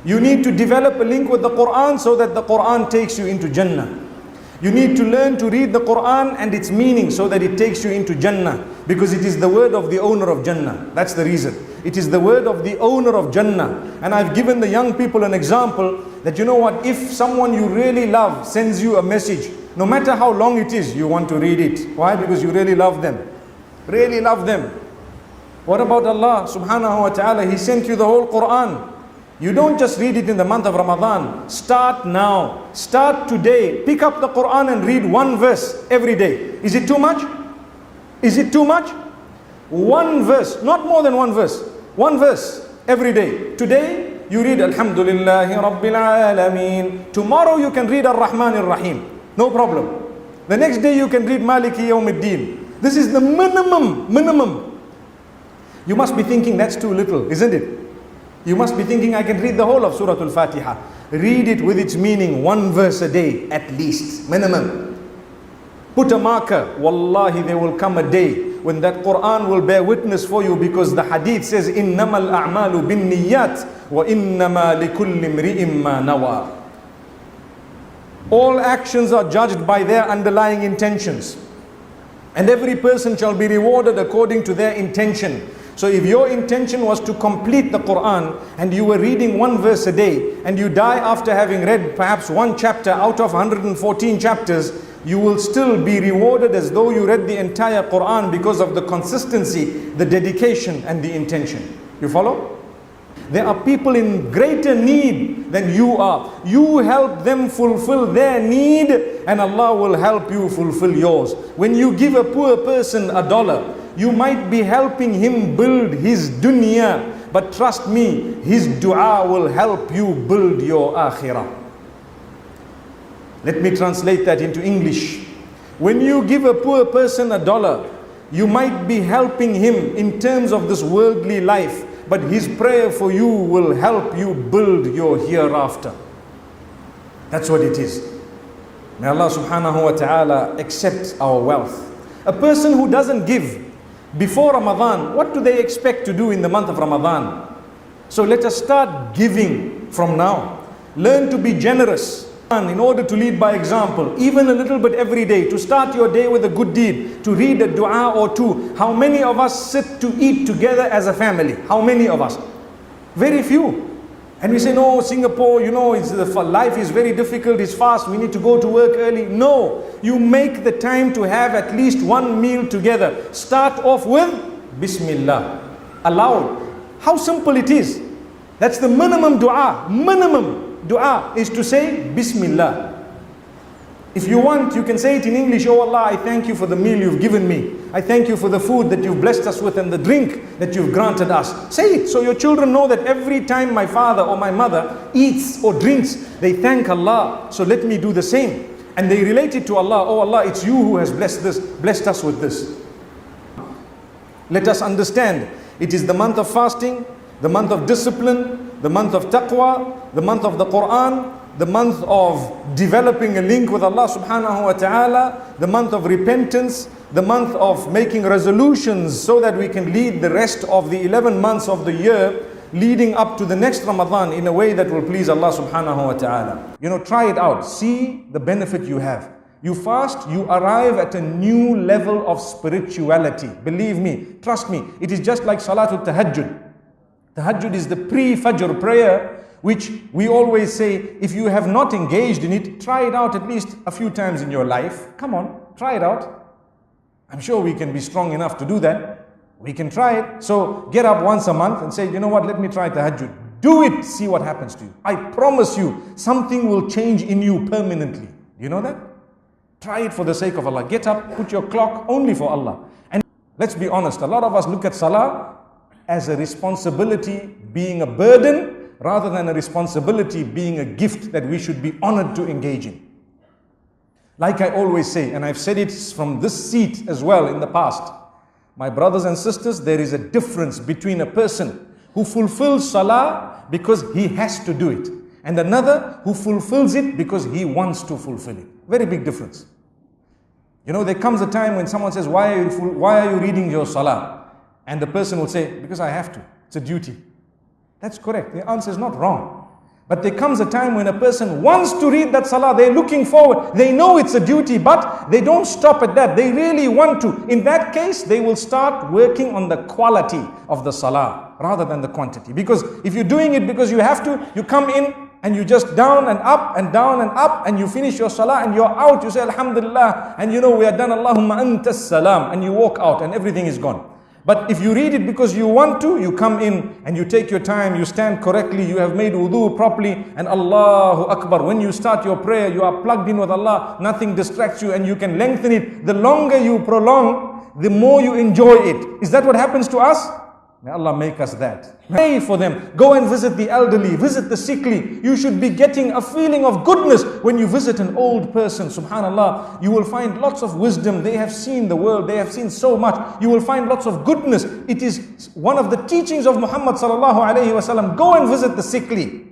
You need to develop a link with the Qur'an so that the Qur'an takes you into Jannah. You need to learn to read the Qur'an and its meaning so that it takes you into Jannah, because it is the word of the owner of Jannah. That's the reason. It is the word of the owner of Jannah. And I've given the young people an example that, you know what, if someone you really love sends you a message, no matter how long it is, you want to read it. Why? Because you really love them. Really love them. What about Allah subhanahu wa ta'ala? He sent you the whole Qur'an. You don't just read it in the month of Ramadan. Start now. Start today. Pick up the Qur'an and read one verse every day. Is it too much? Is it too much? One verse, not more than one verse. One verse every day. Today you read Alhamdulillahi Rabbil Alameen. Tomorrow you can read Ar-Rahman Ar-Rahim. No problem. The next day you can read Maliki Yawmiddin. This is the minimum. You must be thinking that's too little, isn't it? You must be thinking, I can read the whole of Surah Al-Fatiha. Read it with its meaning, one verse a day at least, minimum. Put a marker. Wallahi, there will come a day when that Quran will bear witness for you, because the hadith says, إِنَّمَا الْأَعْمَالُ بِالنِّيَّاتِ وَإِنَّمَا لِكُلِّ امْرِئٍ مَّا نَوَى. All actions are judged by their underlying intentions, and every person shall be rewarded according to their intention. So if your intention was to complete the Quran and you were reading one verse a day, and you die after having read perhaps one chapter out of 114 chapters, you will still be rewarded as though you read the entire Quran, because of the consistency, the dedication and the intention. You follow? There are people in greater need than you are. You help them fulfill their need and Allah will help you fulfill yours. When you give a poor person $1, you might be helping him build his dunya, but trust me, his dua will help you build your akhirah. Let me translate that into English. When you give a poor person $1, you might be helping him in terms of this worldly life, but his prayer for you will help you build your hereafter. That's what it is. May Allah subhanahu wa ta'ala accept our wealth. A person who doesn't give before Ramadan, what do they expect to do in the month of Ramadan? So let us start giving from now. Learn to be generous in order to lead by example, even a little bit every day, to start your day with a good deed, to read a dua or two. How many of us sit to eat together as a family? How many of us? Very few. And we say, no, Singapore, you know, life is very difficult, it's fast, we need to go to work early. No, you make the time to have at least one meal together. Start off with Bismillah, aloud. How simple it is. That's the minimum dua. Minimum dua is to say Bismillah. If you want, you can say it in English. Oh Allah, I thank you for the meal you've given me. I thank you for the food that you've blessed us with and the drink that you've granted us. Say it so your children know that every time my father or my mother eats or drinks, they thank Allah. So let me do the same. And they relate it to Allah. Oh Allah, it's you who has blessed us with this. Let us understand, it is the month of fasting, the month of discipline, the month of taqwa, the month of the Quran, the month of developing a link with Allah subhanahu wa ta'ala, the month of repentance, the month of making resolutions so that we can lead the rest of the 11 months of the year leading up to the next Ramadan in a way that will please Allah subhanahu wa ta'ala. You know, try it out. See the benefit you have. You fast, you arrive at a new level of spirituality. Believe me, trust me, it is just like Salatul Tahajjud. Tahajjud is the pre-Fajr prayer, which we always say, if you have not engaged in it, try it out at least a few times in your life. Come on, try it out. I'm sure we can be strong enough to do that. We can try it. So get up once a month and say, you know what, let me try Tahajjud. Do it, see what happens to you. I promise you, something will change in you permanently. You know that? Try it for the sake of Allah. Get up, put your clock only for Allah. And let's be honest, a lot of us look at Salah as a responsibility being a burden, rather than a responsibility being a gift that we should be honored to engage in. Like I always say, and I've said it from this seat as well in the past, my brothers and sisters, there is a difference between a person who fulfills Salah because he has to do it, and another who fulfills it because he wants to fulfill it. Very big difference. You know, there comes a time when someone says, why are you reading your Salah? And the person will say, because I have to. It's a duty. That's correct. The answer is not wrong. But there comes a time when a person wants to read that salah, they're looking forward, they know it's a duty, but they don't stop at that, they really want to. In that case, they will start working on the quality of the salah rather than the quantity. Because if you're doing it because you have to, you come in and you just down and up and down and up, and you finish your salah and you're out, you say Alhamdulillah, and you know we are done, Allahumma antas salam, and you walk out and everything is gone. But if you read it because you want to, you come in and you take your time, you stand correctly, you have made wudu properly, and Allahu Akbar. When you start your prayer, you are plugged in with Allah, nothing distracts you, and you can lengthen it. The longer you prolong, the more you enjoy it. Is that what happens to us? May Allah make us that. Pray for them. Go and visit the elderly, visit the sickly. You should be getting a feeling of goodness when you visit an old person. Subhanallah, you will find lots of wisdom. They have seen the world. They have seen so much. You will find lots of goodness. It is one of the teachings of Muhammad sallallahu alaihi wasallam. Go and visit the sickly.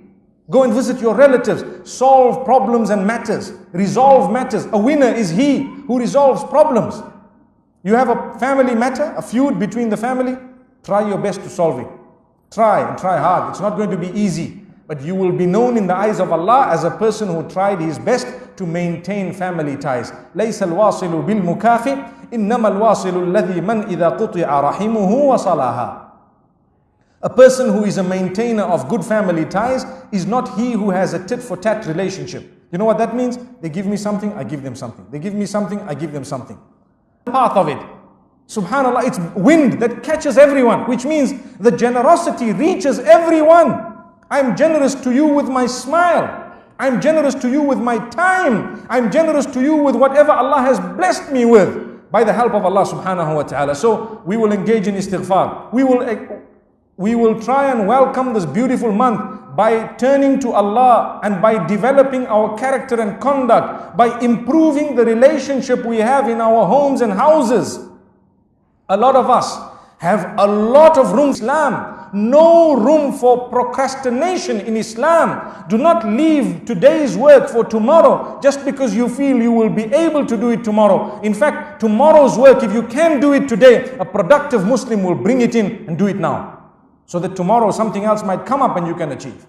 Go and visit your relatives. Solve problems and matters. Resolve matters. A winner is he who resolves problems. You have a family matter, a feud between the family. Try your best to solve it. Try and try hard. It's not going to be easy. But you will be known in the eyes of Allah as a person who tried his best to maintain family ties. لَيْسَ الْوَاصِلُ بِالْمُكَافِ إِنَّمَا الْوَاصِلُ الَّذِي مَنْ إِذَا قُطِعَ رَحِمُهُ وَصَلَاهَا. A person who is a maintainer of good family ties is not he who has a tit-for-tat relationship. You know what that means? They give me something, I give them something. They give me something, I give them something. Path of it. Subhanallah, it's wind that catches everyone, which means the generosity reaches everyone. I'm generous to you with my smile. I'm generous to you with my time. I'm generous to you with whatever Allah has blessed me with by the help of Allah subhanahu wa ta'ala. So we will engage in istighfar. We will try and welcome this beautiful month by turning to Allah and by developing our character and conduct, by improving the relationship we have in our homes and houses. A lot of us have a lot of room in Islam. No room for procrastination in Islam. Do not leave today's work for tomorrow just because you feel you will be able to do it tomorrow. In fact, tomorrow's work, if you can do it today, a productive Muslim will bring it in and do it now, so that tomorrow something else might come up and you can achieve.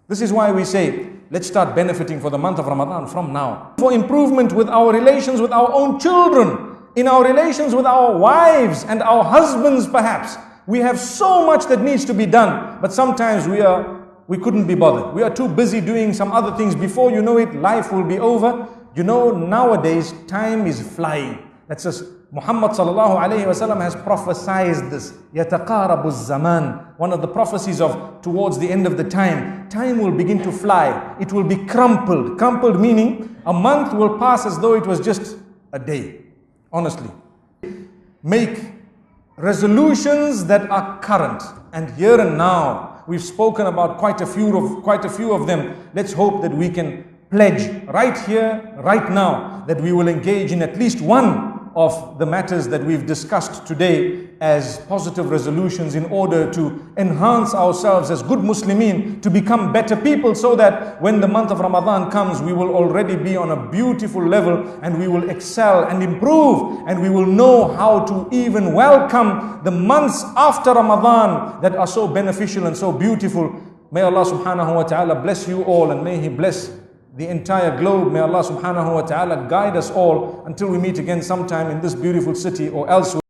This is why we say, let's start benefiting for the month of Ramadan from now. For improvement with our relations with our own children, in our relations with our wives and our husbands perhaps. We have so much that needs to be done, but sometimes we couldn't be bothered. We are too busy doing some other things. Before you know it, life will be over. You know, nowadays, time is flying. That's just, Muhammad sallallahu alayhi wasallam has prophesied this. يَتَقَارَبُ الزَّمَانِ. One of the prophecies of towards the end of the time. Time will begin to fly. It will be crumpled. Crumpled meaning a month will pass as though it was just a day. Honestly, make resolutions that are current and here and now. We've spoken about quite a few of them. Let's hope that we can pledge right here, right now, that we will engage in at least one of the matters that we've discussed today as positive resolutions in order to enhance ourselves as good Muslimin, to become better people, so that when the month of Ramadan comes, we will already be on a beautiful level and we will excel and improve, and we will know how to even welcome the months after Ramadan that are so beneficial and so beautiful. May Allah subhanahu wa ta'ala bless you all, and may He bless the entire globe. May Allah subhanahu wa ta'ala guide us all until we meet again sometime in this beautiful city or elsewhere.